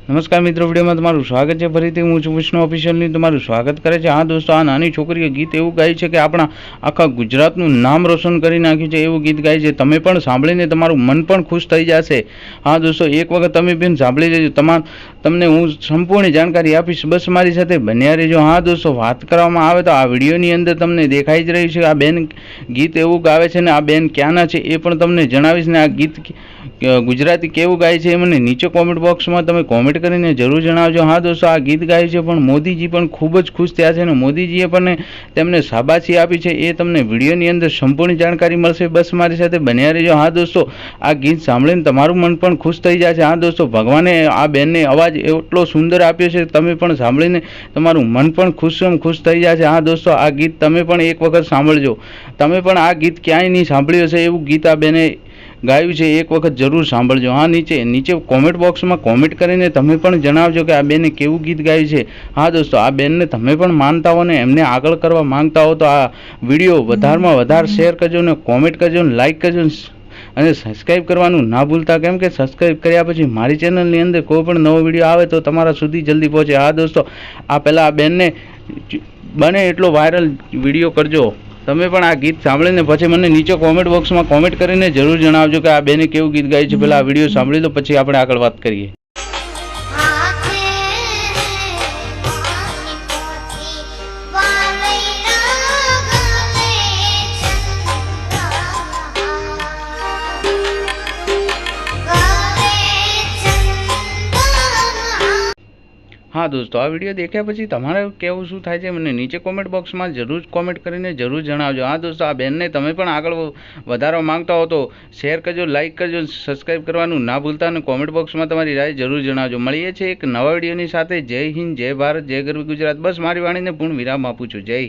નમસ્કાર મિત્રો, વિડીયોમાં તમારું સ્વાગત છે। ફરીથી હું છું વિષ્ણુ ઓફિશિયલની તમારું સ્વાગત કરે છે। હા દોસ્તો, આ નાની છોકરીએ ગીત એવું ગાય છે કે આપણા આખા ગુજરાતનું નામ રોશન કરી નાખ્યું છે। એવું ગીત ગાય છે, તમે પણ સાંભળીને તમારું મન પણ ખુશ થઈ જશે। હા દોસ્તો, એક વખત તમે પણ સાંભળી લેજો, તમને હું સંપૂર્ણ જાણકારી આપીશ, બસ મારી સાથે બન્યા રહેજો। હા દોસ્તો, વાત કરવામાં આવે તો આ વિડીયોની અંદર તમને દેખાઈ જ રહી છે આ બેન ગીત એવું ગાવે છે ને આ બેન ક્યાંના છે એ પણ તમને જણાવીશ ને આ ગીત ગુજરાતી કેવું ગાય છે એ મને નીચે કોમેન્ટ બોક્સમાં તમે કોમેન્ટ કરીને જરૂર જણાવજો। હા દોસ્તો, આ ગીત ગાય છે પણ મોદીજી પણ ખૂબ જ ખુશ થયા છે અને મોદીજીએ પણ તેમને શાબાશી આપી છે, એ તમને વિડીયોની અંદર સંપૂર્ણ જાણકારી મળશે, બસ મારી સાથે બન્યા રહેજો। હા દોસ્તો, આ ગીત સાંભળીને તમારું મન પણ ખુશ થઈ જશે। હા દોસ્તો, ભગવાને આ બેનને અવાજ એટલો સુંદર આપ્યો છે, તમે પણ સાંભળીને તમારું મન પણ ખુશ થઈ જશે। હા દોસ્તો, આ ગીત તમે પણ એક વખત સાંભળજો, તમે પણ આ ગીત ક્યાંય નહીં સાંભળ્યું હશે એવું ગીત આ બેને ગાયું છે, એક વખત જરૂર સાંભળજો। હા, નીચે કોમેન્ટ બોક્સમાં કોમેન્ટ કરીને તમે પણ જણાવજો કે આ બેને કેવું ગીત ગાયું છે। હા દોસ્તો, આ બેનને તમે પણ માનતા હો ને એમને આગળ કરવા માંગતા હો તો આ વિડીયો વધારેમાં વધારે શેર કરજો ને કોમેન્ટ કરજો ને લાઇક કરજો અને સબસ્ક્રાઈબ કરવાનું ના ભૂલતા, કેમ કે સબસ્ક્રાઈબ કર્યા પછી મારી ચેનલની અંદર કોઈ પણ નવો વિડીયો આવે તો તમારા સુધી જલ્દી પહોંચે। હા દોસ્તો, આ પહેલાં આ બેનને બને એટલો વાયરલ વિડીયો કરજો। તમે પણ આ ગીત સાંભળીને પછી મને નીચે કોમેન્ટ બોક્સમાં કોમેન્ટ કરીને જરૂર જણાવજો કે આ બેને કેવું ગીત ગાયું છે। પહેલાં આ વિડીયો સાંભળી લો, પછી આપણે આગળ વાત કરીએ। હા દોસ્તો, આ વિડીયો દેખ્યા પછી તમારે કેવું શું થાય છે મને નીચે કોમેન્ટ બોક્સમાં જરૂર કોમેન્ટ કરીને જરૂર જણાવજો। હા દોસ્તો, આ બેનને તમે પણ આગળ વધારવા માંગતા હો તો શેર કરજો, લાઇક કરજો, સબસ્ક્રાઈબ કરવાનું ના ભૂલતા અને કોમેન્ટ બોક્સમાં તમારી રાય જરૂર જણાવજો। મળીએ છીએ એક નવા વિડીયોની સાથે। જય હિન્દ, જય ભારત, જય ગરવી ગુજરાત। બસ મારી વાણીને પૂર્ણ વિરામ આપું છું। જય હિન્દ।